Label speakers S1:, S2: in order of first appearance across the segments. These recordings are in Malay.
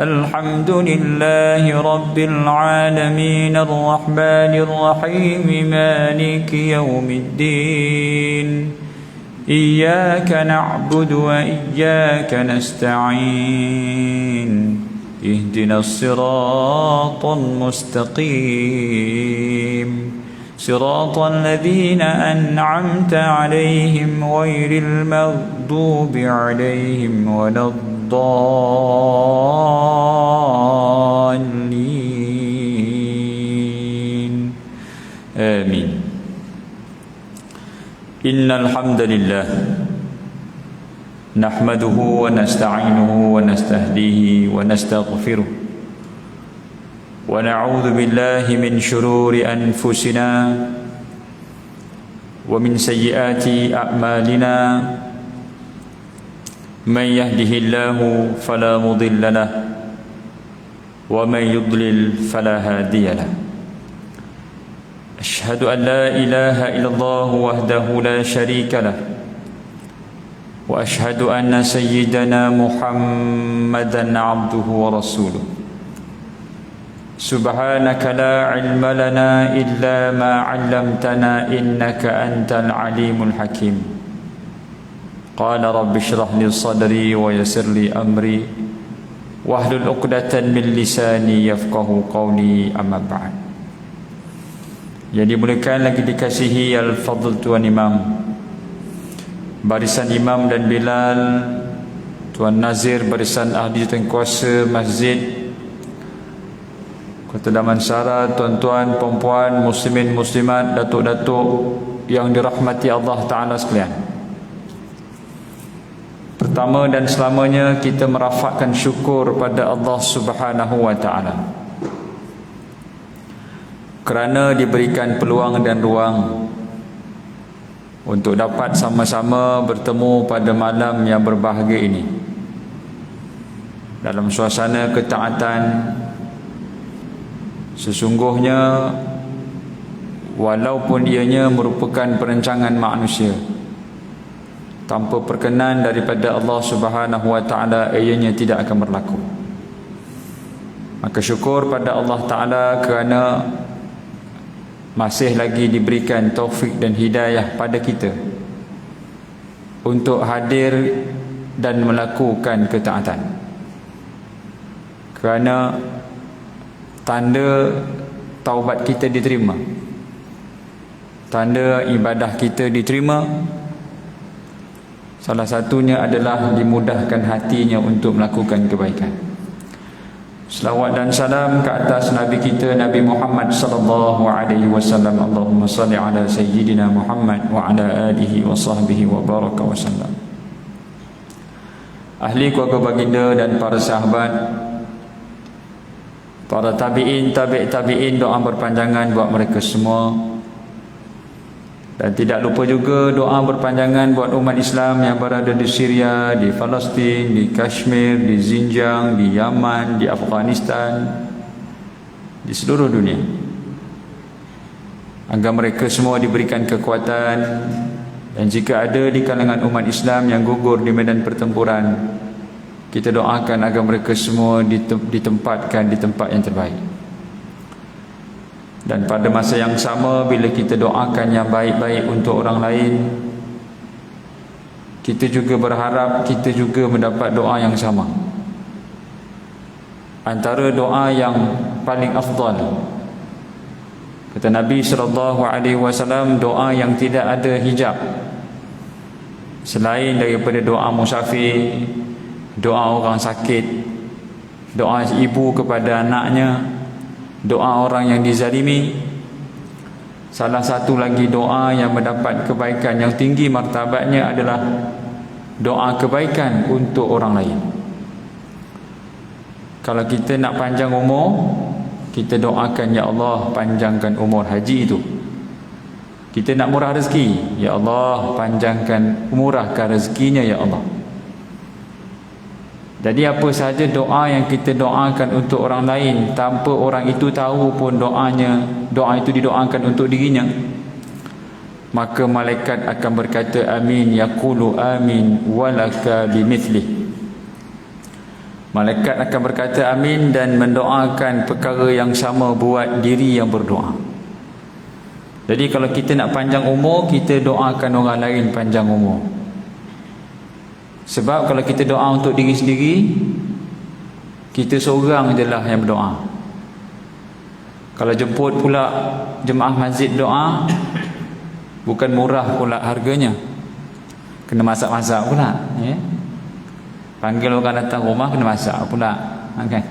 S1: الحمد لله رب العالمين الرحمن الرحيم مالك يوم الدين إياك نعبد وإياك نستعين اهدنا الصراط المستقيم صراط الذين أنعمت عليهم غير المغضوب عليهم ولا الضالين آمين. إن الحمد لله نحمده ونستعينه ونستهديه ونستغفره ونعوذ بالله من شرور أنفسنا ومن سيئات أعمالنا من يهده الله فلا مضل له ومن يضلل فلا هادي له. أشهد أن لا إله إلا الله وحده لا شريك له وأشهد أن سيدنا محمدا عبده ورسوله. سبحانك لا علم لنا إلا ما علمتنا إنك أنت العليم الحكيم. قال رب اشرح لي صدري ويسر لي أمري واحلل عقدة من لساني يفقهوا قولي. أما بعد. Yang dimuliakan lagi dikasihi Al-Fadl Tuan Imam, barisan Imam dan Bilal, Tuan Nazir barisan ahli kuasa Masjid Kota Damansara, tuan-tuan, perempuan, muslimin, muslimat, datuk-datuk yang dirahmati Allah Ta'ala sekalian. Pertama dan selamanya kita merafakkan syukur pada Allah Subhanahu wa Ta'ala kerana diberikan peluang dan ruang untuk dapat sama-sama bertemu pada malam yang berbahagia ini dalam suasana ketaatan. Sesungguhnya walaupun ianya merupakan perancangan manusia, tanpa perkenan daripada Allah Subhanahu wa Ta'ala ianya tidak akan berlaku. Maka syukur pada Allah Ta'ala kerana masih lagi diberikan taufik dan hidayah pada kita untuk hadir dan melakukan ketaatan. Kerana tanda taubat kita diterima, tanda ibadah kita diterima, salah satunya adalah dimudahkan hatinya untuk melakukan kebaikan. Selawat dan salam ke atas Nabi kita Nabi Muhammad sallallahu alaihi wasallam. Allahumma salli ala sayyidina Muhammad wa ala alihi wa sahbihi wa baraka wa sallam. Ahli keluarga baginda dan para sahabat, para tabi'in, tabi'in, doa berpanjangan buat mereka semua. Dan tidak lupa juga doa berpanjangan buat umat Islam yang berada di Syria, di Palestin, di Kashmir, di Xinjiang, di Yaman, di Afghanistan, di seluruh dunia, agar mereka semua diberikan kekuatan. Dan jika ada di kalangan umat Islam yang gugur di medan pertempuran, kita doakan agar mereka semua ditempatkan di tempat yang terbaik. Dan pada masa yang sama, bila kita doakan yang baik-baik untuk orang lain, kita juga berharap kita juga mendapat doa yang sama. Antara doa yang paling afdal, kata Nabi SAW, doa yang tidak ada hijab selain daripada doa musafir, doa orang sakit, doa ibu kepada anaknya, doa orang yang dizalimi. Salah satu lagi doa yang mendapat kebaikan yang tinggi martabatnya adalah doa kebaikan untuk orang lain. Kalau kita nak panjang umur, kita doakan, ya Allah panjangkan umur haji itu. Kita nak murah rezeki, ya Allah panjangkan, murahkan rezekinya, ya Allah. Jadi apa sahaja doa yang kita doakan untuk orang lain tanpa orang itu tahu pun doa itu didoakan untuk dirinya, maka malaikat akan berkata amin, yaqulu amin walaka bimithli. Malaikat akan berkata amin dan mendoakan perkara yang sama buat diri yang berdoa. Jadi kalau kita nak panjang umur, kita doakan orang lain panjang umur. Sebab kalau kita doa untuk diri sendiri, kita seorang je lah yang berdoa. Kalau jemput pula jemaah masjid doa, bukan murah pula harganya, kena masak-masak pula, ya? Panggil orang datang rumah kena masak pula, kan?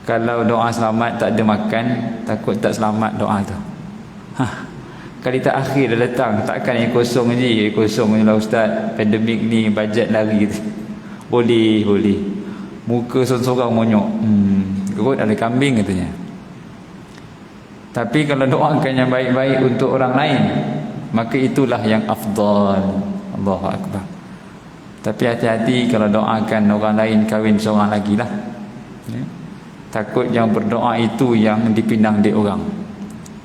S1: Kalau doa selamat tak ada makan, takut tak selamat doa tu. Kali tak akhir dah datang, takkan yang kosong je, kosong je lah ustaz, pandemik ni bajet lari tu. Boleh muka sorang-sorang monyok, kerut ada kambing katanya. Tapi kalau doakan yang baik-baik untuk orang lain, maka itulah yang afdal. Allahu Akbar. Tapi hati-hati kalau doakan orang lain kahwin seorang lagi lah, ya? Takut yang berdoa itu yang dipinang dia orang,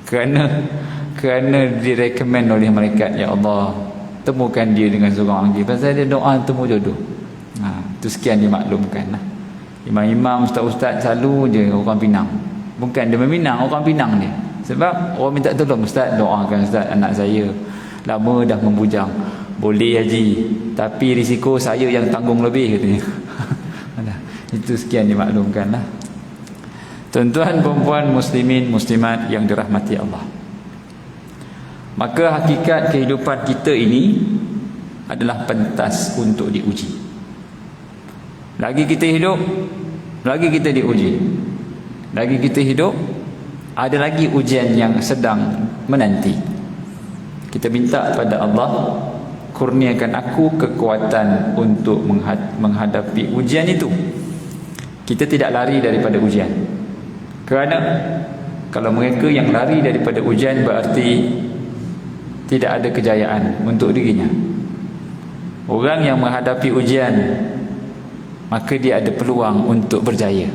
S1: kerana direkomend oleh malaikat, ya Allah temukan dia dengan seorang lagi, pasal dia doa temu jodoh. Itu sekian dimaklumkan lah. Imam-imam, ustaz-ustaz selalu je orang pinang. Bukan dia meminang, orang pinang dia. Sebab orang minta tolong, ustaz doakan ustaz anak saya lama dah membujang. Boleh haji, tapi risiko saya yang tanggung lebih katanya. Itu sekian dimaklumkan lah. Tuan-tuan perempuan muslimin muslimat yang dirahmati Allah, maka hakikat kehidupan kita ini adalah pentas untuk diuji. Lagi kita hidup, lagi kita diuji. Lagi kita hidup, ada lagi ujian yang sedang menanti. Kita minta pada Allah, kurniakan aku kekuatan untuk menghadapi ujian itu. Kita tidak lari daripada ujian, kerana kalau mereka yang lari daripada ujian, berarti tidak ada kejayaan untuk dirinya. Orang yang menghadapi ujian, maka dia ada peluang untuk berjaya.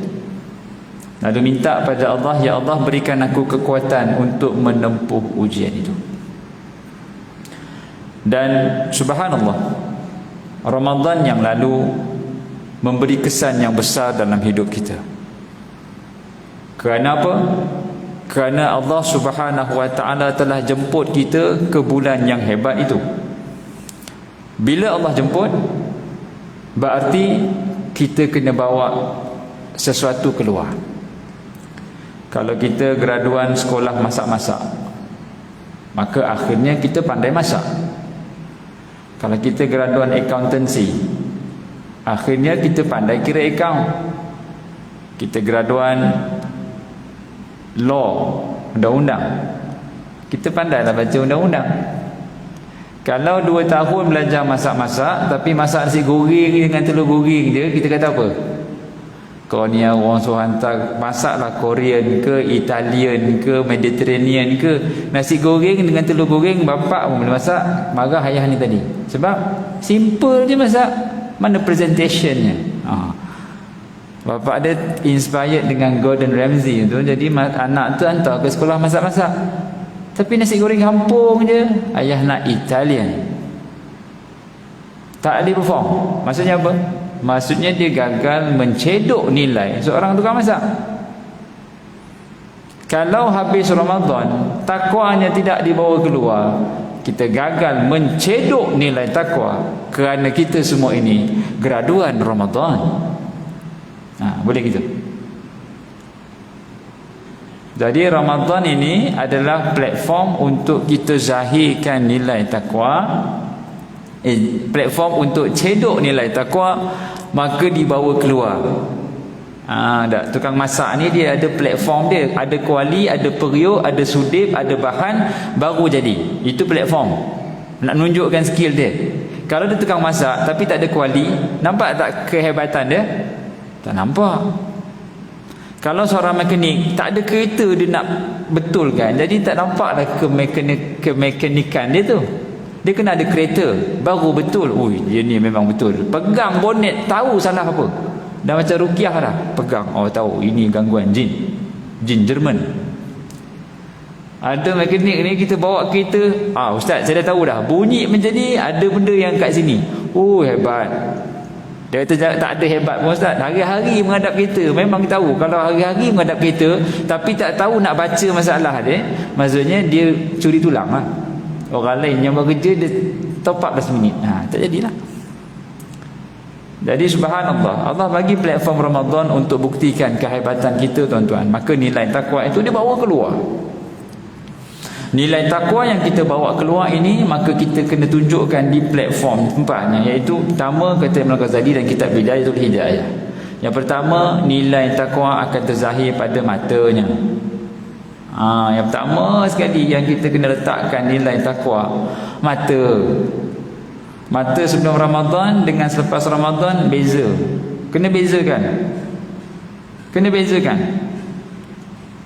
S1: Lalu minta pada Allah, ya Allah berikan aku kekuatan untuk menempuh ujian itu. Dan subhanallah, Ramadan yang lalu memberi kesan yang besar dalam hidup kita. Kerana apa? Kerana Allah Subhanahu wa ta'ala telah jemput kita ke bulan yang hebat itu. Bila Allah jemput, berarti kita kena bawa sesuatu keluar. Kalau kita graduan sekolah masak-masak, maka akhirnya kita pandai masak. Kalau kita graduan accountancy, akhirnya kita pandai kira account. Kita graduan law, undang-undang, kita pandailah baca undang-undang. Kalau 2 tahun belajar masak-masak, tapi masak nasi goreng dengan telur goreng je, kita kata apa? Kau ni orang suruh hantar masaklah Korean ke, Italian ke, Mediterranean ke, nasi goreng dengan telur goreng bapak pun boleh masak, marah ayah ni tadi. Sebab simple je masak, mana presentationnya. Bapak dia inspired dengan Gordon Ramsay tu, jadi anak tu hantar ke sekolah masak-masak. Tapi nasi goreng kampung je, ayah nak Italian. Tak ada perform. Maksudnya apa? Maksudnya dia gagal mencedok nilai seorang tukang masak. Kalau habis Ramadan, takwanya tidak dibawa keluar, kita gagal mencedok nilai takwa, kerana kita semua ini graduan Ramadan. Boleh gitu. Jadi Ramadan ini adalah platform untuk kita zahirkan nilai takwa, platform untuk cedok nilai takwa, maka dibawa keluar. Tukang masak ni dia ada platform dia, ada kuali, ada periuk, ada sudip, ada bahan, baru jadi. Itu platform nak nunjukkan skill dia. Kalau dia tukang masak tapi tak ada kuali, nampak tak kehebatan dia? Tak nampak. Kalau seorang mekanik tak ada kereta dia nak betulkan, jadi tak nampaklah kemekanikan dia tu. Dia kena ada kereta baru betul. Dia ni memang betul. Pegang bonet tahu salah apa. Dah macam rukiah dah. Pegang, tahu ini gangguan jin Jerman. Ada mekanik ni, kita bawa kereta, ustaz saya dah tahu dah, bunyi menjadi ada benda yang kat sini. Hebat. Dia kata tak ada hebat pun Ustaz. Hari-hari menghadap kereta. Memang tahu kalau hari-hari menghadap kereta tapi tak tahu nak baca masalah dia, maksudnya dia curi tulang lah. Orang lain yang bekerja dia top up 10 minit. Tak jadilah. Jadi subhanallah, Allah bagi platform Ramadan untuk buktikan kehebatan kita tuan-tuan. Maka nilai takwa itu dia bawa keluar. Nilai takwa yang kita bawa keluar ini, maka kita kena tunjukkan di platform tempatnya, iaitu pertama kata Imam Ghazali dan kitab Bidayatul Hidayah. Yang pertama, nilai takwa akan terzahir pada matanya. Yang pertama sekali yang kita kena letakkan nilai takwa, mata sebelum Ramadan dengan selepas Ramadan beza. Kena bezakan.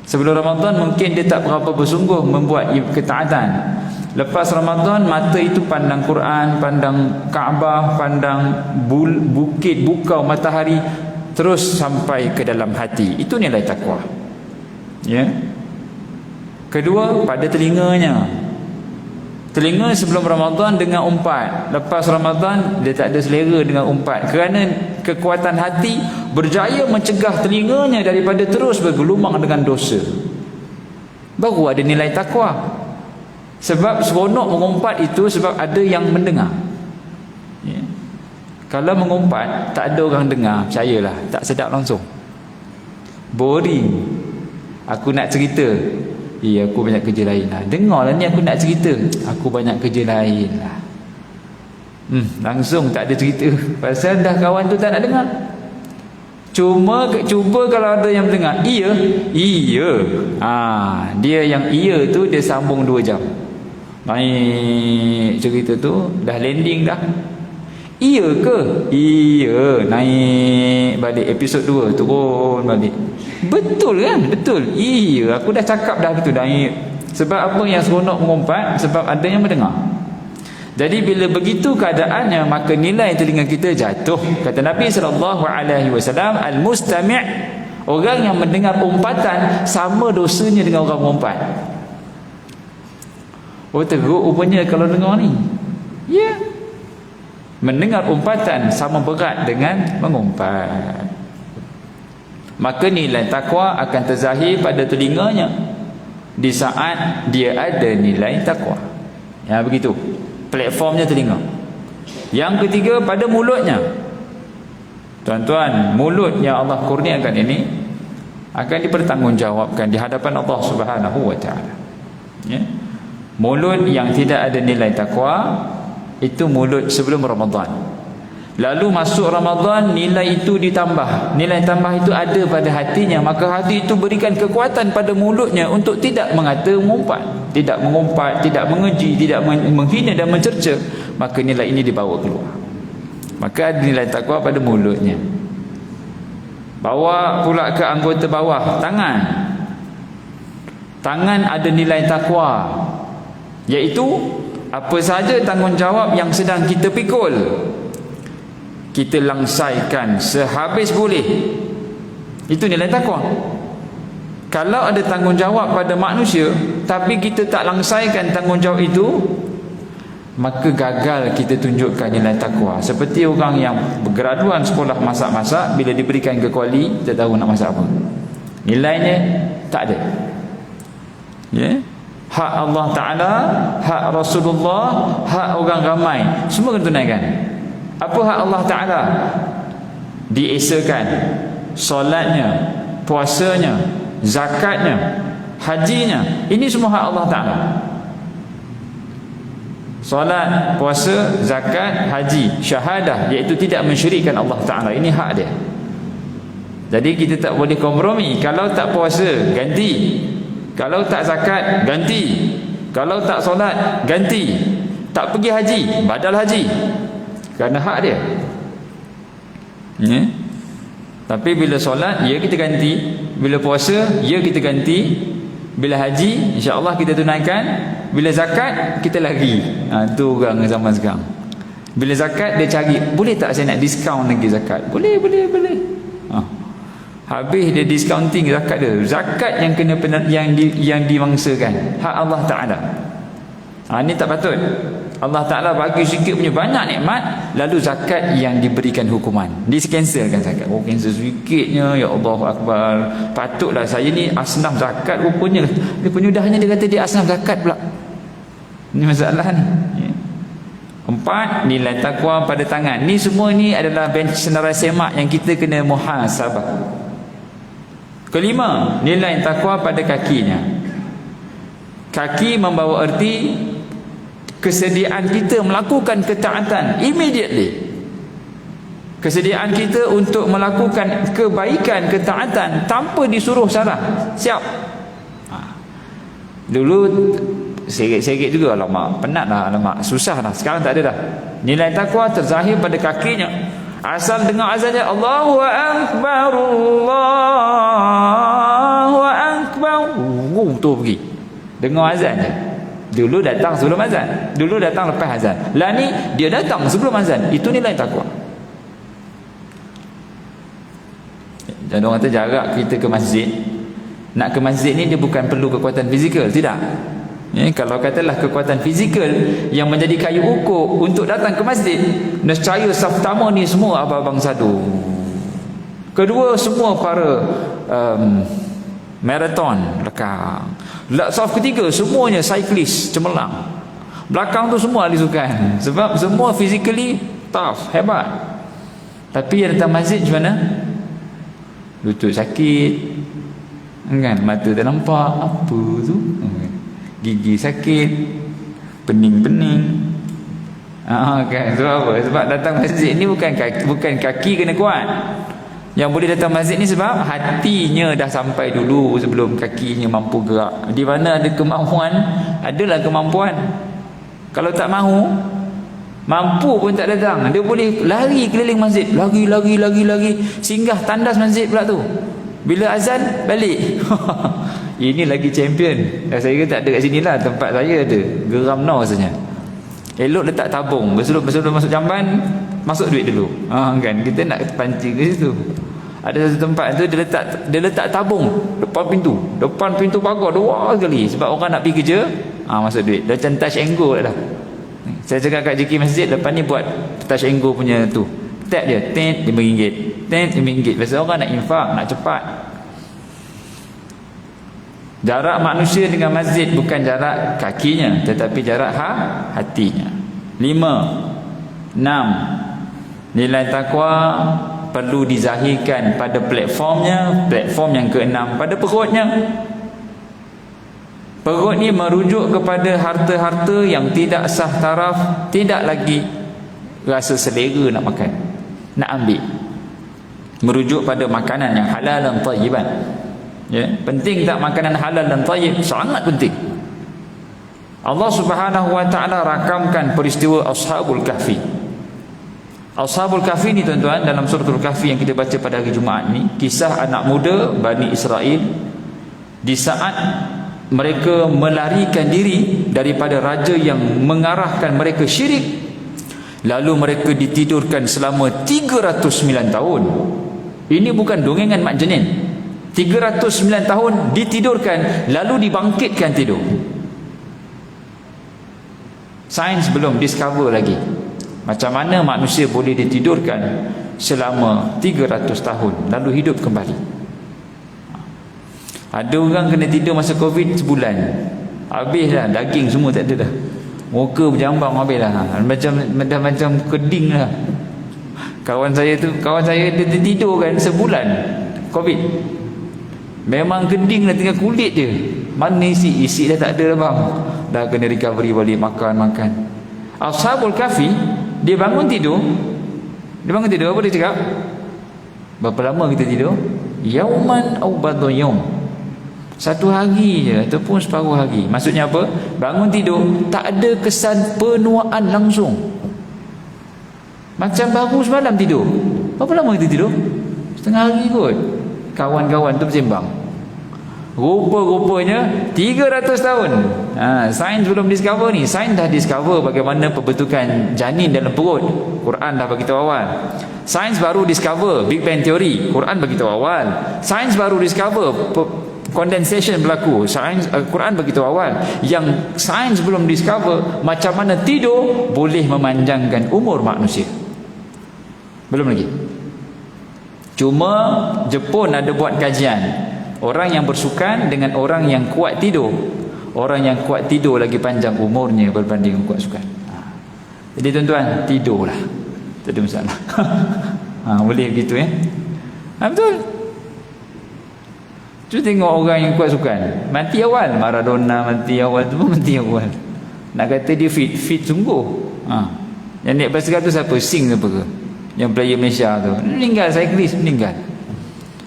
S1: Sebelum Ramadan mungkin dia tak berapa bersungguh membuat ketaatan. Lepas Ramadan mata itu pandang Quran, pandang Kaabah, pandang bukit, bukau, matahari, terus sampai ke dalam hati. Itu nilai takwa. Ya. Kedua, pada telinganya. Telinga sebelum Ramadan dengan umpat, lepas Ramadan dia tak ada selera dengan umpat, kerana kekuatan hati berjaya mencegah telinganya daripada terus bergelumang dengan dosa. Baru ada nilai takwa. Sebab seronok mengumpat itu sebab ada yang mendengar. Ya. Kalau mengumpat tak ada orang dengar, percayalah tak sedap langsung, boring. Aku nak cerita, aku banyak kerja lain lah. Dengarlah ni aku nak cerita, aku banyak kerja lain lah. Langsung tak ada cerita. Pasal dah kawan tu tak nak dengar. Cuba kalau ada yang dengar, iya. Dia yang iya tu dia sambung 2 jam. Naik cerita tu dah landing dah. Iya ke? Iya. Naik balik episod 2, turun balik. Betul kan? Betul. Iya, aku dah cakap dah gitu. Naik. Sebab apa yang seronok mengumpat? Sebab ada yang mendengar. Jadi bila begitu keadaannya, maka nilai telinga kita jatuh. Kata Nabi SAW, al-mustami', orang yang mendengar umpatan sama dosanya dengan orang mengumpat. Oh, teruk rupanya kalau dengar ni. Ya. Mendengar umpatan sama berat dengan mengumpat. Maka nilai takwa akan terzahir pada telinganya di saat dia ada nilai takwa. Ya, begitu. Platformnya telinga. Yang ketiga, pada mulutnya. Tuan-tuan, mulut yang Allah kurniakan ini akan dipertanggungjawabkan di hadapan Allah Subhanahu wa taala. Ya. Mulut yang tidak ada nilai takwa itu mulut sebelum Ramadan. Lalu masuk Ramadan, nilai itu ditambah. Nilai tambah itu ada pada hatinya, maka hati itu berikan kekuatan pada mulutnya untuk tidak mengumpat, tidak mengeji, tidak menghina dan mencerca. Maka nilai ini dibawa keluar. Maka ada nilai takwa pada mulutnya. Bawa pula ke anggota bawah, tangan. Tangan ada nilai takwa, iaitu apa saja tanggungjawab yang sedang kita pikul, kita langsaikan sehabis boleh. Itu nilai takwa. Kalau ada tanggungjawab pada manusia tapi kita tak langsaikan tanggungjawab itu, maka gagal kita tunjukkan nilai takwa. Seperti orang yang bergraduan sekolah masak-masak, bila diberikan ke kuali tak tahu nak masak apa, nilainya tak ada. Ya. Hak Allah Ta'ala, hak Rasulullah, hak orang ramai, semua kena tunaikan. Apa hak Allah Ta'ala? Diesakan solatnya, puasanya, zakatnya, hajinya. Ini semua hak Allah Ta'ala. Solat, puasa, zakat, haji, syahadah, iaitu tidak mensyirikkan Allah Ta'ala. Ini hak dia. Jadi kita tak boleh kompromi. Kalau tak puasa, ganti. Kalau tak zakat, ganti. Kalau tak solat, ganti. Tak pergi haji, badal haji. Kerana hak dia. Ya. Tapi bila solat, ya kita ganti. Bila puasa, ya kita ganti. Bila haji, insya-Allah kita tunaikan. Bila zakat, kita lari. Tu orang zaman sekarang. Bila zakat, dia cari, boleh tak saya nak diskaun lagi zakat? Boleh. Habis dia discounting zakat dia. Zakat yang kena yang dimangsakan, hak Allah Ta'ala. Ini tak patut. Allah Ta'ala bagi sikit punya banyak nikmat, lalu zakat yang diberikan hukuman, dicancelkan zakat. Oh, cancel sikitnya, ya Allah Akbar, patutlah saya ni asnaf zakat rupanya. Dia penyudahnya dia kata dia asnaf zakat pula. Ini masalah ni. Ya. 4, nilai takwa pada tangan. Ni semua ni adalah bench senarai semak yang kita kena muhasabah. 5, nilai takwa pada kakinya. Kaki membawa erti kesediaan kita melakukan ketaatan immediately. Kesediaan kita untuk melakukan kebaikan, ketaatan tanpa disuruh salah. Siap. Dulu seret-seret juga, alamak, penat lah, alamak, susah lah. Sekarang tak ada dah. Nilai takwa terzahir pada kakinya. Asal dengar azannya Allahu Akbar, Allahu Akbar, tu pergi dengar azan je. Dulu datang sebelum azan, dulu datang lepas azan. Lah ni dia datang sebelum azan. Itu nilai takwa. Dan orang kata jarak kita ke masjid, nak ke masjid ni dia bukan perlu kekuatan fizikal, tidak. Kalau katalah kekuatan fizikal yang menjadi kayu ukur untuk datang ke masjid, nescaya saf pertama ni semua abang-abang sadu. Kedua semua para maraton belakang. Saf ketiga semuanya cyclist cemerlang. Belakang tu semua ahli sukan. Sebab semua physically tough, hebat. Tapi yang datang masjid macam mana? Lutut sakit, kan, mata tak nampak, apa tu, gigi sakit, pening-pening. Kan, sebab apa? Sebab datang masjid ni bukan kaki kena kuat. Yang boleh datang masjid ni sebab hatinya dah sampai dulu sebelum kakinya mampu gerak. Di mana ada kemampuan, adalah kemampuan. Kalau tak mahu, mampu pun tak datang. Dia boleh lari keliling masjid, lagi singgah tandas masjid pula tu. Bila azan balik. Ini lagi champion. Saya kata tak ada kat sini lah, tempat saya ada. Geram no rasanya. Elok letak tabung. Sebelum masuk jamban, masuk duit dulu. Kan kita nak pancing ke situ. Ada satu tempat tu dia letak tabung depan pintu pagar 2 kali sebab orang nak pergi kerja, masuk duit. Dah macam touch and go dah. Saya cakap kat JK Masjid, lepas ni buat touch and go punya tu. Tap dia, RM5. RM5. Biasa orang nak infak, nak cepat. Jarak manusia dengan masjid bukan jarak kakinya, tetapi jarak hatinya. 5, 6, nilai takwa perlu dizahirkan pada platformnya. Platform yang ke-6 pada perutnya. Perut ni merujuk kepada harta-harta yang tidak sah taraf, tidak lagi rasa selera nak makan, nak ambil. Merujuk pada makanan yang halal dan tayyiban. Ya, penting tak makanan halal dan tayyib? Sangat penting. Allah Subhanahu wa taala rakamkan peristiwa Ashabul Kahfi. Ashabul Kahfi ni tuan-tuan, dalam suratul Kahfi yang kita baca pada hari Jumaat ni, kisah anak muda Bani Israel di saat mereka melarikan diri daripada raja yang mengarahkan mereka syirik. Lalu mereka ditidurkan selama 309 tahun. Ini bukan dongengan Mak Jenin. 309 tahun ditidurkan, lalu dibangkitkan tidur. Sains belum discover lagi macam mana manusia boleh ditidurkan selama 300 tahun lalu hidup kembali. Ada orang kena tidur masa Covid sebulan, habis dah, daging semua tak ada dah, muka berjambang habis dah, macam keding lah. Kawan saya dia tidur kan sebulan Covid, memang keding dah, tinggal kulit je. Mana isi dah tak ada dah bang, dah kena recovery balik, makan. Ashabul Kahfi, dia bangun tidur apa dia cakap? Berapa lama kita tidur? Yauman au ba'da yaum, satu hari je ataupun separuh hari. Maksudnya apa? Bangun tidur tak ada kesan penuaan langsung, macam baru semalam tidur. Berapa lama kita tidur? Setengah hari kot. Kawan-kawan tu bersembang, rupa-rupanya 300 tahun. Sains belum discover ni. Sains dah discover bagaimana pembentukan janin dalam perut. Quran dah bagi tahu awal. Sains baru discover Big Bang Theory. Quran bagi tahu awal. Sains baru discover condensation berlaku. Sains, Quran beritahu awal yang sains belum discover macam mana tidur boleh memanjangkan umur manusia. Belum lagi. Cuma Jepun ada buat kajian, orang yang bersukan dengan orang yang kuat tidur, orang yang kuat tidur lagi panjang umurnya berbanding kuat sukan. Jadi tuan-tuan, tidurlah, tak ada masalah. Boleh begitu ya. Betul. Cuba tengok orang yang kuat sukan, mati awal. Maradona mati awal, tu pun mati awal. Nak kata dia fit sungguh. Yang naik basikal tu siapa? Sing apa ke? Yang player Malaysia tu meninggal, cyclist meninggal.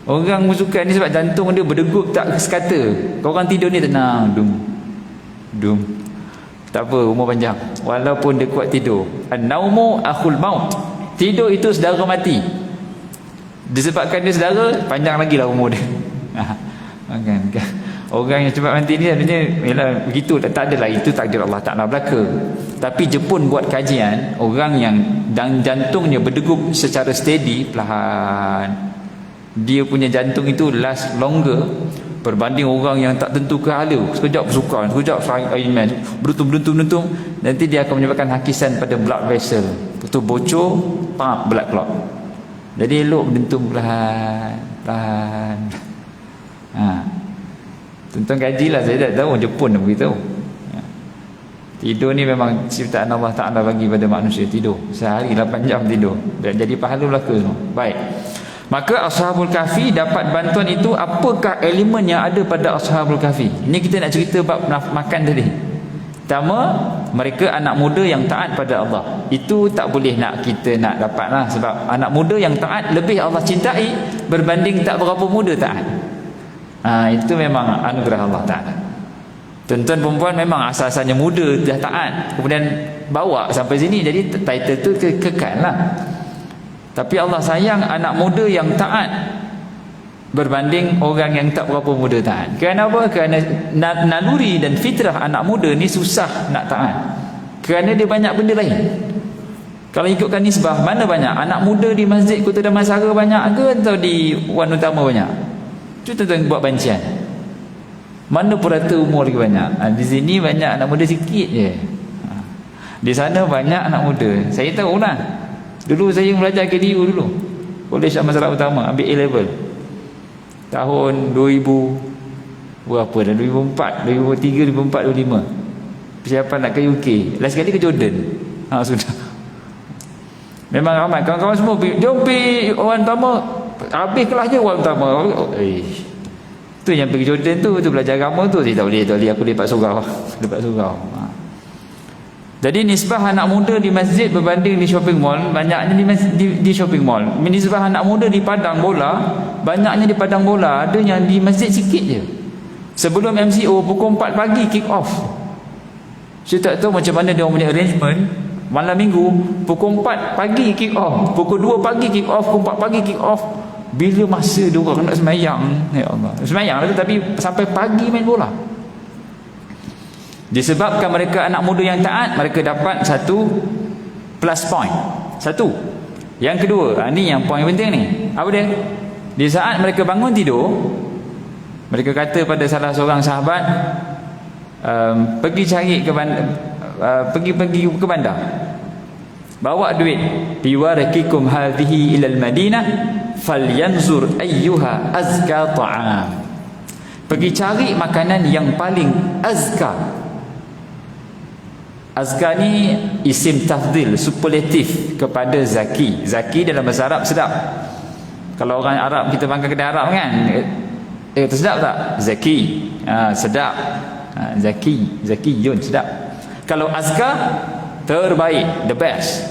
S1: Orang bersukan ni sebab jantung dia berdegup tak sekata. Korang tidur ni tenang, dum. Tak apa, umur panjang walaupun dia kuat tidur. An-naumu akhul maut. Tidur itu saudara mati. Disebabkan dia saudara, panjang lagi lah umur dia. Kan? Orang yang cepat mati ni sebenarnya yalah, begitu, tak adalah, itu takdir Allah Ta'ala belaka. Tapi Jepun buat kajian, orang yang jantungnya berdegup secara steady, perlahan, dia punya jantung itu last longer berbanding orang yang tak tentu ke hala, sekejap bersukan, sekejap Iron Man, beruntung, nanti dia akan menyebabkan hakisan pada blood vessel, betul bocor, blood clot. Jadi elok berdentung perlahan. Tuan-tuan kajilah, saya tak tahu, Jepun dah beritahu. Tidur ni memang ciptaan Allah Ta'ala bagi pada manusia, tidur sehari 8 jam tidur, jadi pahala belaka semua. Baik, maka Ashabul Kahfi dapat bantuan itu. Apakah elemen yang ada pada Ashabul Kahfi? Ini kita nak cerita bab makan tadi. Pertama, mereka anak muda yang taat pada Allah. Itu tak boleh kita nak dapat lah, sebab anak muda yang taat lebih Allah cintai berbanding tak berapa muda taat. Itu memang anugerah Allah Ta'ala. Tuan-tuan perempuan memang asal-asalnya muda dah taat, kemudian bawa sampai sini, jadi title tu kekal lah. Tapi Allah sayang anak muda yang taat berbanding orang yang tak berapa muda taat. Kerana apa? Kerana naluri dan fitrah anak muda ni susah nak taat, kerana dia banyak benda lain. Kalau ikutkan nisbah, mana banyak anak muda di Masjid Kota Damansara banyak ke, atau di Wan Utama banyak? Cuba tuan buat bancian, mana purata umur lagi banyak? Di sini banyak anak muda sikit je, di sana banyak anak muda. Saya tahu lah, dulu saya belajar KDU dulu, Kolej Damansara Utama, ambil A-level tahun 2000 berapa dah, 2004, 2003, 2004, 2005, persiapan nak ke UK, last sekali ke Jordan. Sudah. Memang ramai kawan-kawan semua, jom pergi Wan Utama, habis kelas je Wan Utama. Tu yang pergi Jordan tu belajar agama tu, saya tak boleh, aku lepak surau. Jadi nisbah anak muda di masjid berbanding di shopping mall, banyaknya di shopping mall. Nisbah anak muda di padang bola, banyaknya di padang bola, ada yang di masjid sikit je. Sebelum MCO pukul 4 pagi kick off. Saya tak tahu macam mana dia orang punya arrangement. Malam minggu pukul 4 pagi kick off, pukul 2 pagi kick off, pukul 4 pagi kick off. Bila masa dia orang nak semayang, ya Allah, semayang lah tu, tapi sampai pagi main bola. Disebabkan mereka anak muda yang taat, mereka dapat satu plus point. Satu. Yang kedua, ni yang poin penting ni. Apa dia? Di saat mereka bangun tidur, mereka kata pada salah seorang sahabat, pergi cari ke bandar, pergi ke bandar, bawa duit, biwarakikum hadhihi ilal Madinah falyanzur ayyuha azka ta'am. Pergi cari makanan yang paling azka. Azka ni isim tafdil, superlatif kepada zaki. Zaki dalam bahasa Arab sedap. Kalau orang Arab, kita makan kedai Arab kan, sedap tak? Zaki, sedap. Zakiyun, sedap. Kalau azka, terbaik, the best.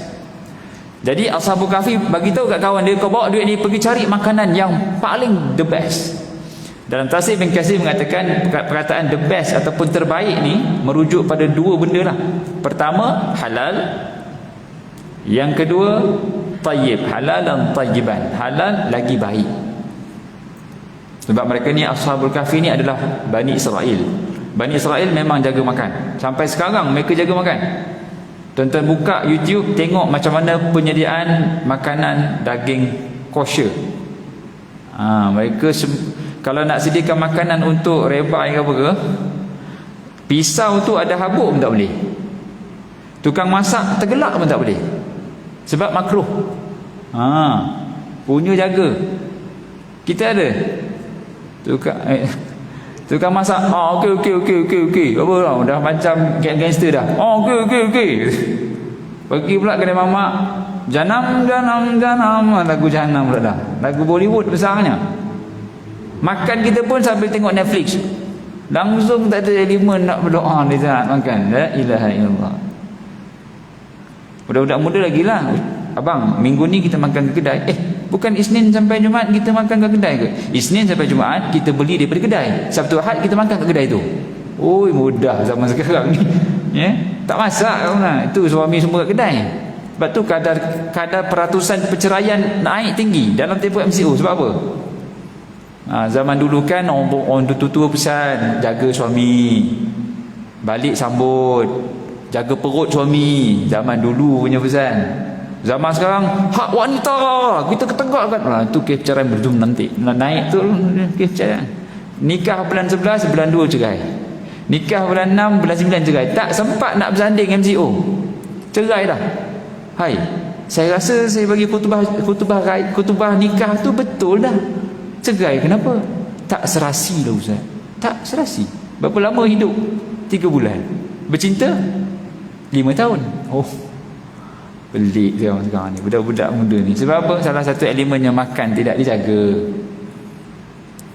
S1: Jadi Ashabul Kahfi bagi tahu kat kawan dia, kau bawa duit ni pergi cari makanan yang paling the best. Dalam Tafsir Ibn Katsir mengatakan perkataan the best ataupun terbaik ni merujuk pada dua benda lah. Pertama, halal. Yang kedua, tayyib. Halal dan tayyiban. Halal lagi baik. Sebab mereka ni, Ashabul Kahfi ni adalah Bani Israel. Bani Israel memang jaga makan. Sampai sekarang mereka jaga makan. Tuan-tuan buka YouTube, tengok macam mana penyediaan makanan daging kosher. Mereka Kalau nak sediakan makanan untuk rebai ke apa ke, pisau tu ada habuk pun tak boleh. Tukang masak tergelak pun tak boleh. Sebab makruh. Punya jaga. Kita ada tukang masak, okey. Apa tau, dah macam gangster dah. Okey. Pergi pula kedai mamak, janam, lagu jahanam pula dah. Lagu Bollywood besarnya. Makan kita pun sambil tengok Netflix. Langsung tak ada elemen nak berdoa di saat makan. La ilaha illallah. Budak-budak muda lagi lah, abang, minggu ni kita makan ke kedai. Bukan Isnin sampai Jumaat kita makan ke kedai ke? Isnin sampai Jumaat kita beli daripada kedai, Sabtu Ahad kita makan ke kedai tu. Oi, mudah zaman sekarang ni. Tak masak lah. Itu suami semua kat kedai. Sebab tu kadar peratusan perceraian naik tinggi dalam tempoh MCO. Sebab apa? Zaman dulu kan orang tua-tua pesan, jaga suami, balik sambut, jaga perut suami. Zaman dulu punya pesan. Zaman sekarang, hak wanita kita ketegakkan. Itu kes perceraian berjum nanti naik tu kes perceraian. Nikah bulan 11, bulan 2 cerai. Nikah bulan 6, bulan 9 cerai. Tak sempat nak bersanding MCO, cerai dah. Hai, saya rasa saya bagi khutbah nikah tu betul dah. Cerai kenapa? Tak serasi lah Ustaz. Tak serasi. Berapa lama hidup? 3 bulan. Bercinta? 5 tahun. Pelik sekarang ni budak-budak muda ni. Sebab apa? Salah satu elemennya makan tidak dijaga.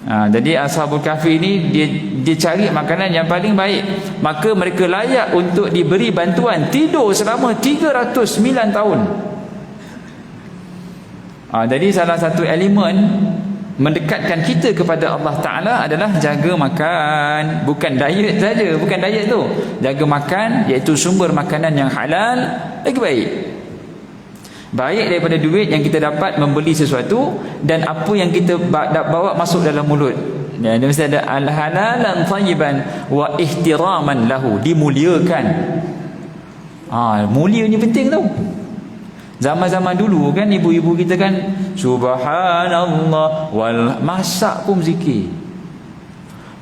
S1: Jadi Ashabul Kahfi ni dia cari makanan yang paling baik, maka mereka layak untuk diberi bantuan tidur selama 309 tahun. Jadi salah satu elemen mendekatkan kita kepada Allah Ta'ala adalah jaga makan. Bukan diet saja, bukan diet tu, jaga makan, iaitu sumber makanan yang halal lagi baik. Baik daripada duit yang kita dapat membeli sesuatu dan apa yang kita bawa masuk dalam mulut. Dia mesti ada al-halalan thayyiban wa ihtiraman lahu, dimuliakan. Mulia ni penting tau. Zaman-zaman dulu kan ibu-ibu kita kan subhanallah wal, masak pun zikir,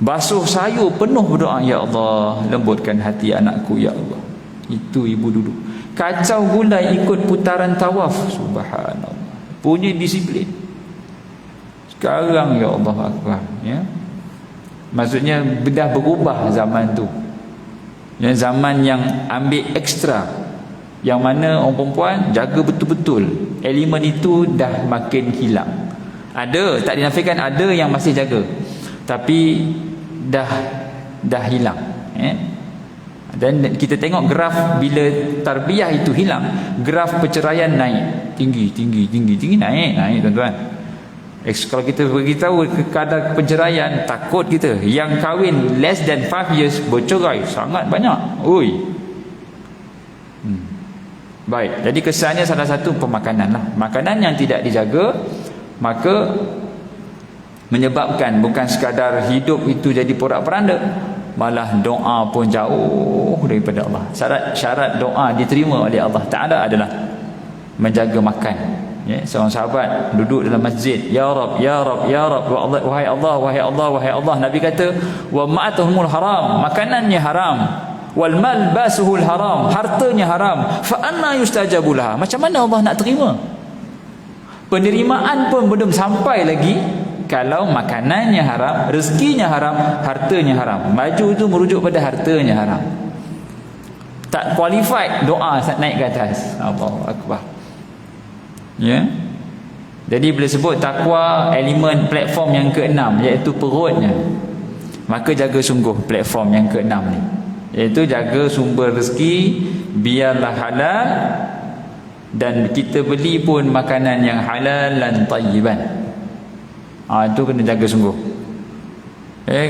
S1: basuh sayur penuh berdoa, ya Allah lembutkan hati anakku ya Allah. Itu ibu dulu. Kacau gulai ikut putaran tawaf, subhanallah, punya disiplin. Sekarang ya Allah akbar, ya, maksudnya dah berubah zaman tu, ya, zaman yang ambil ekstra, yang mana orang perempuan jaga betul-betul. Elemen itu dah makin hilang. Ada, tak dinafikan ada yang masih jaga, tapi dah hilang. Dan kita tengok graf bila tarbiyah itu hilang, graf perceraian naik tinggi naik tuan-tuan. Kalau kita beritahu kadar perceraian, takut kita. Yang kahwin less than 5 years bercerai sangat banyak. Baik, jadi kesannya salah satu pemakanan lah. Makanan yang tidak dijaga, maka menyebabkan bukan sekadar hidup itu jadi porak-poranda, malah doa pun jauh daripada Allah. Syarat doa diterima oleh Allah Ta'ala adalah menjaga makan. Seorang sahabat duduk dalam masjid, ya Rab, ya Rab, ya Rab, wahai Allah, wahai Allah, wahai Allah. Nabi kata, wa ma'atuhumul haram, makanannya haram, wal malbasuhul haram, hartanya haram, fa anna yustajabu laha, macam mana Allah nak terima? Penerimaan pun belum sampai lagi kalau makanannya haram, rezekinya haram, hartanya haram. Maju itu merujuk pada hartanya haram. Tak qualified doa naik ke atas. Allahu akbar. Ya. Jadi bila sebut takwa, elemen platform yang ke-6 iaitu perutnya, maka jaga sungguh platform yang ke-6 ni, iaitu jaga sumber rezeki, biarlah halal, dan kita beli pun makanan yang halal dan tayyiban. Itu kena jaga sungguh.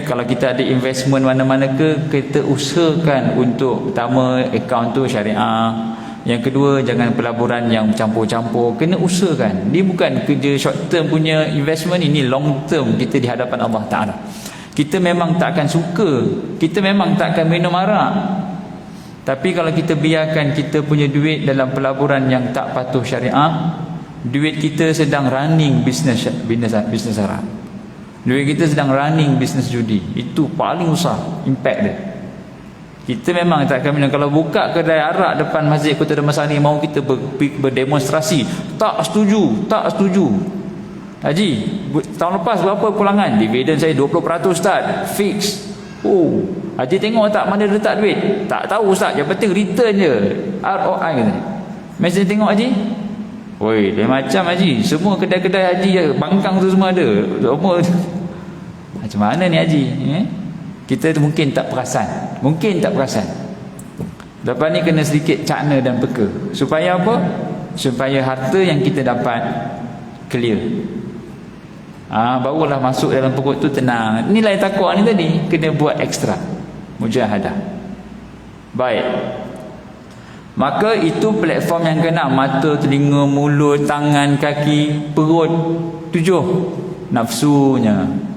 S1: Kalau kita ada investment mana-mana kita usahakan untuk, pertama, akaun tu syariah. Yang kedua, jangan pelaburan yang campur-campur. Kena usahakan. Dia bukan kerja short term punya investment, ini long term kita di hadapan Allah Ta'ala. Kita memang tak akan suka, kita memang tak akan minum arak, tapi kalau kita biarkan kita punya duit dalam pelaburan yang tak patuh syariah, duit kita sedang running bisnes haram. Duit kita sedang running bisnes judi. Itu paling besar impact dia. Kita memang tak akan bilang kalau buka kedai arak depan Masjid Kota Damansari mau kita berdemonstrasi. Tak setuju, tak setuju. Haji, tahun lepas berapa pulangan? Dividen saya 20% Ustaz. Fix. Oh, Haji tengok tak mana dia letak duit? Tak tahu Ustaz, yang penting return je. ROI kata. Mesti tengok Haji. Woi, dia macam Haji. Semua kedai-kedai Haji Bangkang tu semua ada. Semua. Macam mana ni Haji? Kita tu mungkin tak perasan. Mungkin tak perasan. Lepas ni kena sedikit cakna dan peka. Supaya apa? Supaya harta yang kita dapat clear. Barulah masuk dalam perut tu tenang. Nilai takwa ni tadi kena buat ekstra. Mujahadah. Baik. Maka itu platform yang kena. Mata, telinga, mulut, tangan, kaki, perut. 7. Nafsunya.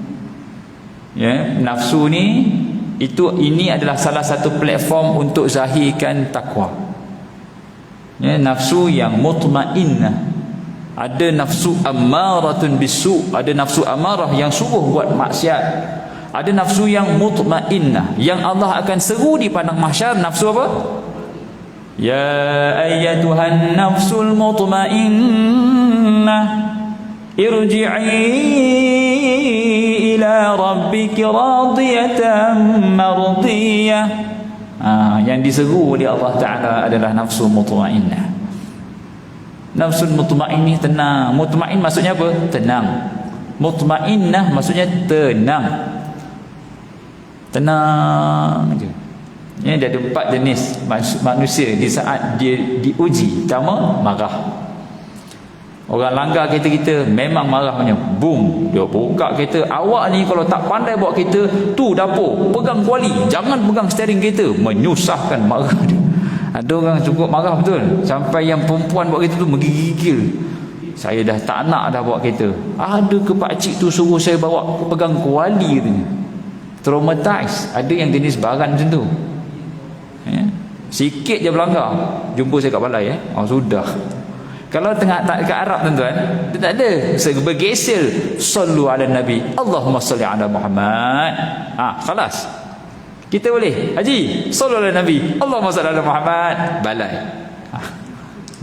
S1: Ya, nafsu ni ini adalah salah satu platform untuk zahirkan takwa. Ya, nafsu yang mutmainnah. Ada nafsu ammaratun bisu, ada nafsu amarah yang suruh buat maksiat. Ada nafsu yang mutmainnah yang Allah akan seru di padang mahsyar. Nafsu apa? Ya ayyatuhan nafsul mutmainnah irji'i ila rabbiki radiyatan mardiyah. Yang diseru oleh Allah Ta'ala adalah nafsu mutmainnah. Nafsu mutmainnah tenang. Mutmain maksudnya apa? Tenang. Mutmainnah maksudnya tenang. Tenang je. Dia ada 4 jenis manusia di saat dia diuji. Pertama, marah. Orang langgar kereta kita memang marahnya. Boom, dia buka kereta. Awak ni kalau tak pandai bawa kereta, tu dapur, pegang kuali, jangan pegang steering kereta. Menyusahkan, marah dia. Ada orang cukup marah betul. Sampai yang perempuan bawa kereta tu menggigil. Saya dah tak nak dah bawa kereta. Ada ke pakcik tu suruh saya bawa pegang kuali katanya. Traumatized. Ada yang jenis baran macam tu. Sikit je berlanggar, jumpa saya kat balai. Sudah. Kalau tengah tak kat Arab tuan-tuan, dia tak ada bergesel. Sallu ala Nabi, Allahumma salli ala Muhammad. Khalas. Kita boleh Haji, sallu ala Nabi, Allahumma salli ala Muhammad. Balai.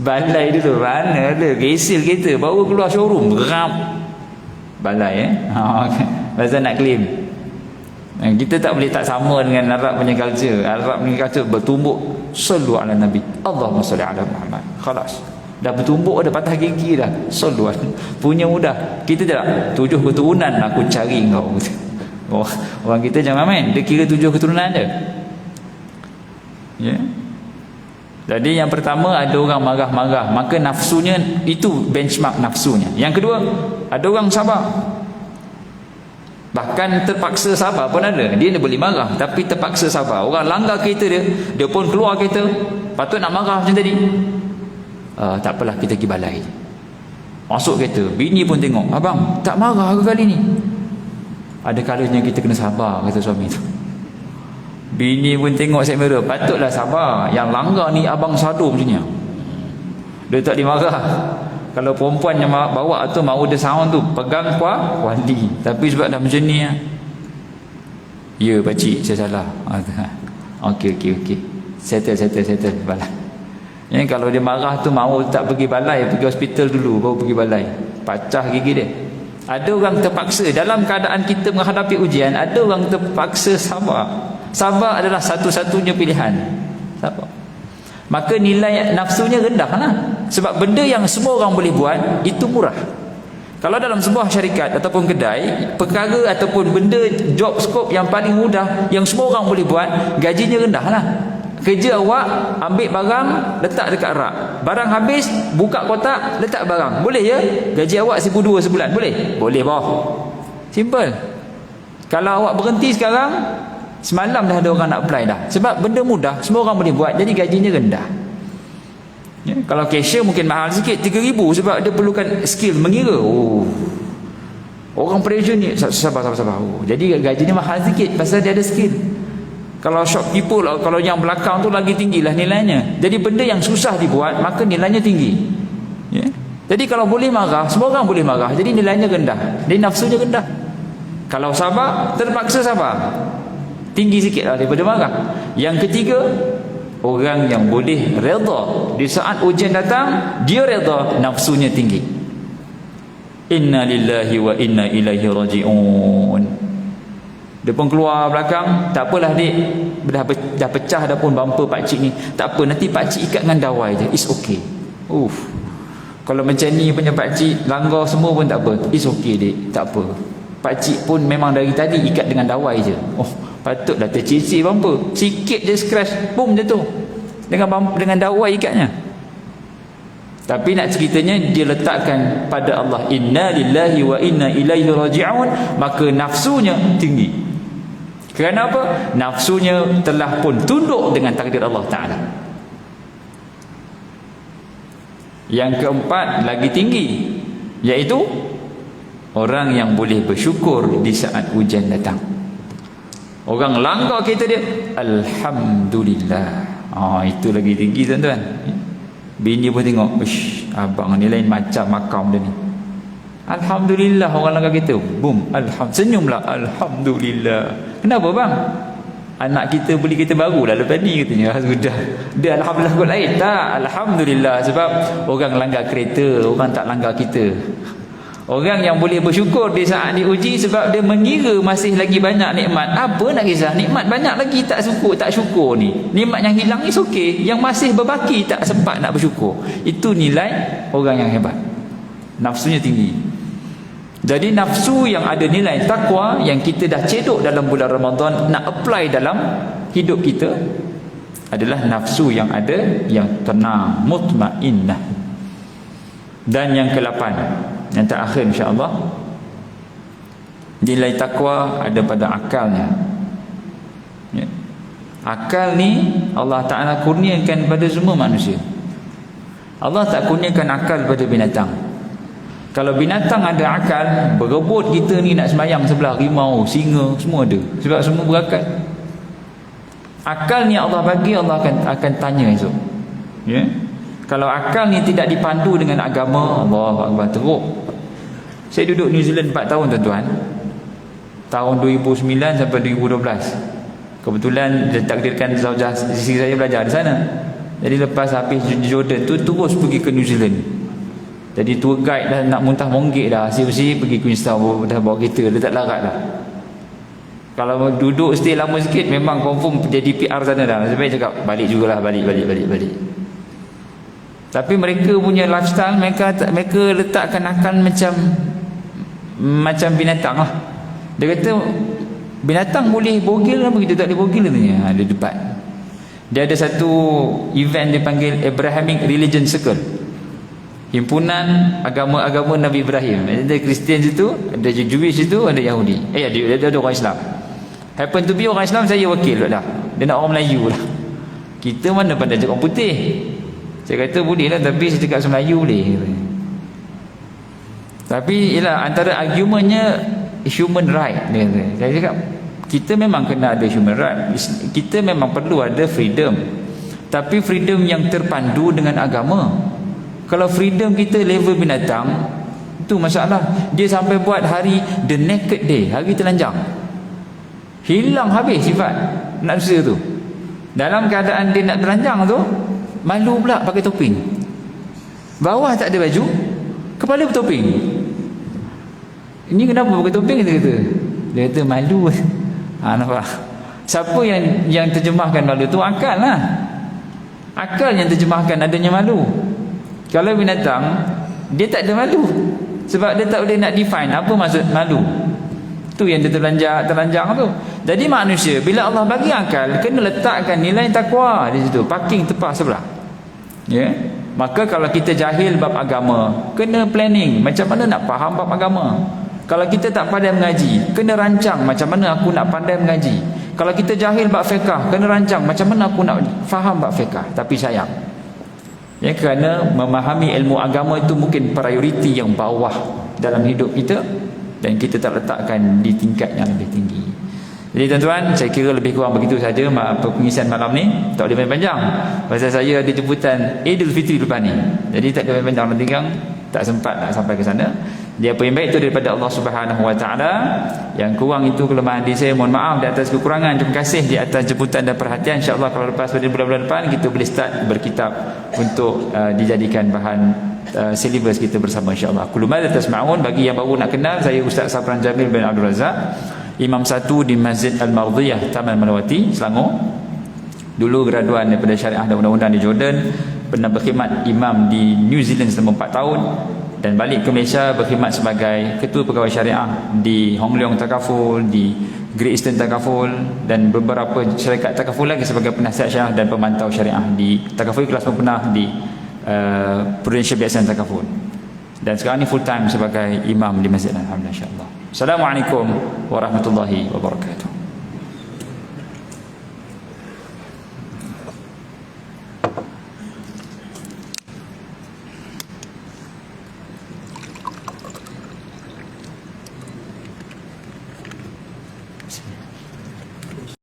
S1: Balai dulu. Mana ada gesel kita baru keluar showroom geram. Balai Pasal nak claim. Kita tak boleh tak sama dengan Arab punya culture. Arab punya culture bertumbuk sallu ala Nabi, Allahumma salli ala Muhammad. Khalas. Dah bertumbuk, ada patah gigi dah. Sallu punya mudah. Kita tak 7 keturunan aku cari kau. Orang kita jangan main. Dia kira 7 keturunan je. Ya. Jadi yang pertama, ada orang marah-marah, maka nafsunya itu benchmark nafsunya. Yang kedua, ada orang sabar. Bahkan terpaksa sabar pun ada. Dia boleh marah tapi terpaksa sabar. Orang langgar kereta dia pun keluar kereta. Patut nak marah macam tadi. Tak apalah, kita pergi balai. Masuk kereta, bini pun tengok, abang tak marah ke kali ni? Ada kalanya kita kena sabar, kata suami tu. Bini pun tengok side mirror, patutlah sabar. Yang langgar ni abang sado macam ni. Dia tak dimarah. Kalau perempuan yang bawa tu mau dia sound tu, pegang kuali. Tapi sebab dah macam ni, ya pakcik, saya salah. Okey. Settle balai. Kalau dia marah tu mau tak pergi balai, pergi hospital dulu baru pergi balai. Pecah gigi dia. Ada orang terpaksa dalam keadaan kita menghadapi ujian, ada orang terpaksa sabar. Sabar adalah satu-satunya pilihan. Sabar. Maka nilai nafsunya rendah lah. Sebab benda yang semua orang boleh buat itu murah. Kalau dalam sebuah syarikat ataupun kedai, perkara ataupun benda job scope yang paling mudah yang semua orang boleh buat, gajinya rendah lah. Kerja awak, ambil barang, letak dekat rak. Barang habis, buka kotak, letak barang. Boleh ya? Gaji awak $1,200 sebulan. Boleh? Boleh boh. Simple. Kalau awak berhenti sekarang, semalam dah ada orang nak apply dah. Sebab benda mudah, semua orang boleh buat. Jadi gajinya rendah. Ya, kalau cashier mungkin mahal sikit, $3,000 sebab dia perlukan skill mengira. Orang pressure ni, sabar. Jadi gajinya mahal sikit pasal dia ada skill. Kalau shopkeeper, kalau yang belakang tu lagi tinggilah nilainya. Jadi benda yang susah dibuat, maka nilainya tinggi. Ya? Jadi kalau boleh marah, semua orang boleh marah. Jadi nilainya rendah. Jadi nafsunya rendah. Kalau sabar, terpaksa sabar, tinggi sikit lah daripada marah. Yang ketiga, orang yang boleh redha di saat ujian datang, dia redha, nafsunya tinggi. Inna lillahi wa inna ilaihi raji'un. Dia pun keluar belakang, tak apalah dik, dah pecah dah pun bumper pakcik ni, tak apa, nanti pakcik ikat dengan dawai je, it's okay. Kalau macam ni punya pakcik langgar semua pun tak apa, it's okay dik, tak apa. Pakcik pun memang dari tadi ikat dengan dawai je. Patutlah tercicik bumper, sikit je scratch, boom jatuh, dengan dawai ikatnya. Tapi nak ceritanya, dia letakkan pada Allah, inna lillahi wa inna ilaihi raji'un, maka nafsunya tinggi. Kerana apa? Nafsunya telah pun tunduk dengan takdir Allah Ta'ala. Yang keempat lagi tinggi, iaitu orang yang boleh bersyukur di saat hujan datang. Orang langgar kereta dia, Alhamdulillah. Itu lagi tinggi tuan-tuan. Bini pun tengok, abang ni lain macam makam dia ni. Alhamdulillah, orang langgar kereta, boom, senyumlah, Alhamdulillah. Kenapa bang? Anak kita beli kereta baru lah lepas ni katanya. Sudah, dia Alhamdulillah kot lain. Tak, Alhamdulillah, sebab orang langgar kereta, orang tak langgar kita. Orang yang boleh bersyukur di saat diuji sebab dia mengira masih lagi banyak nikmat. Apa nak kisah? Nikmat banyak lagi tak syukur ni. Nikmat yang hilang is okey, yang masih berbaki tak sempat nak bersyukur. Itu nilai orang yang hebat. Nafsunya tinggi. Jadi nafsu yang ada nilai takwa, yang kita dah cedok dalam bulan Ramadan, nak apply dalam hidup kita, adalah nafsu yang ada, yang tenang, mutmainnah. Dan yang ke-8, yang terakhir insya-Allah, nilai takwa ada pada akalnya. Ya. Akal ni Allah Ta'ala kurniakan pada semua manusia. Allah tak kurniakan akal pada binatang. Kalau binatang ada akal, berebut kita ni nak sembahyang sebelah rimau, singa, semua ada, sebab semua berakal. Akal ni Allah bagi, Allah akan tanya esok. Ya. Kalau akal ni tidak dipandu dengan agama, Allahu Akbar, teruk. Saya duduk New Zealand 4 tahun tuan-tuan. Tahun 2009 sampai 2012. Kebetulan ditakdirkan saudara isteri saya belajar di sana. Jadi lepas habis Jordan tu terus pergi ke New Zealand. Jadi tour guide dah nak muntah monggik dah. Asyik pergi Queenstown, dah bawa kereta, dia tak larat dah. Kalau duduk stay lama sikit, memang confirm jadi PR sana dah. Sebab cakap balik jugalah, balik. Tapi mereka punya lifestyle, mereka letakkan akal macam binatang lah. Dia kata binatang boleh bogil, kenapa kita tak boleh bogil? Katanya ada debat. Dia ada satu event dia panggil Abrahamic Religion Circle, himpunan agama-agama Nabi Ibrahim. Ada Kristian situ, ada Jewish situ, ada Yahudi. Ada orang Islam. Happen to be orang Islam, saya wakil dah. Dia nak orang Melayu lah. Kita mana pandai cakap orang putih. Saya kata boleh lah, tapi saya cakap Melayu boleh. Tapi ialah antara argumentnya human right. Saya cakap kita memang kena ada human right. Kita memang perlu ada freedom. Tapi freedom yang terpandu dengan agama. Kalau freedom kita level binatang, itu masalah. Dia sampai buat hari the naked day, hari telanjang. Hilang habis sifat nafsu tu. Dalam keadaan dia nak telanjang tu, malu pula pakai topeng. Bawah tak ada baju, kepala bertopeng. Ini kenapa pakai topeng? Dia kata malu. Nampak? Siapa yang terjemahkan malu tu? Akal lah. Akal yang terjemahkan adanya malu. Kalau binatang, dia tak ada malu, sebab dia tak boleh nak define apa maksud malu. Tu yang dia telanjang tu. Jadi manusia, bila Allah bagi akal, kena letakkan nilai takwa di situ, parking tepat sebelah. Ya. Maka kalau kita jahil bab agama, kena planning macam mana nak faham bab agama. Kalau kita tak pandai mengaji, kena rancang macam mana aku nak pandai mengaji. Kalau kita jahil bab fiqh, kena rancang macam mana aku nak faham bab fiqh. Tapi sayang, ya, kerana memahami ilmu agama itu mungkin prioriti yang bawah dalam hidup kita, dan kita tak letakkan di tingkat yang lebih tinggi. Jadi tuan-tuan, saya kira lebih kurang begitu saja pengisian malam ni. Tak boleh panjang. Pasal saya ada jemputan Aidilfitri lepas ni. Jadi tak boleh panjang nanti kan, tak sempat nak sampai ke sana. Dia apa yang baik itu daripada Allah Subhanahu Wa Taala. Yang kurang itu kelemahan diri saya, mohon maaf di atas kekurangan. Terima kasih di atas jemputan dan perhatian. InsyaAllah kalau lepas pada bulan-bulan depan kita boleh start berkitab untuk dijadikan bahan silibus kita bersama, insyaAllah. Kullu ma tasma'un. Bagi yang baru nak kenal, saya Ustaz Safran Jamil bin Abdul Razak, Imam 1 di Masjid Al-Mardiyah, Taman Melawati, Selangor. Dulu graduan daripada Syariah dan Undang-Undang di Jordan, pernah berkhidmat imam di New Zealand selama 4 tahun, dan balik ke Malaysia berkhidmat sebagai Ketua Pegawai Syariah di Hong Leong Takaful, di Great Eastern Takaful, dan beberapa syarikat Takaful lagi sebagai penasihat syariah dan pemantau syariah di Takaful kelas pernah di Prudential Biasan Takaful. Dan sekarang ni full time sebagai imam di masjid. Alhamdulillah, insyaAllah. Assalamualaikum warahmatullahi wabarakatuh.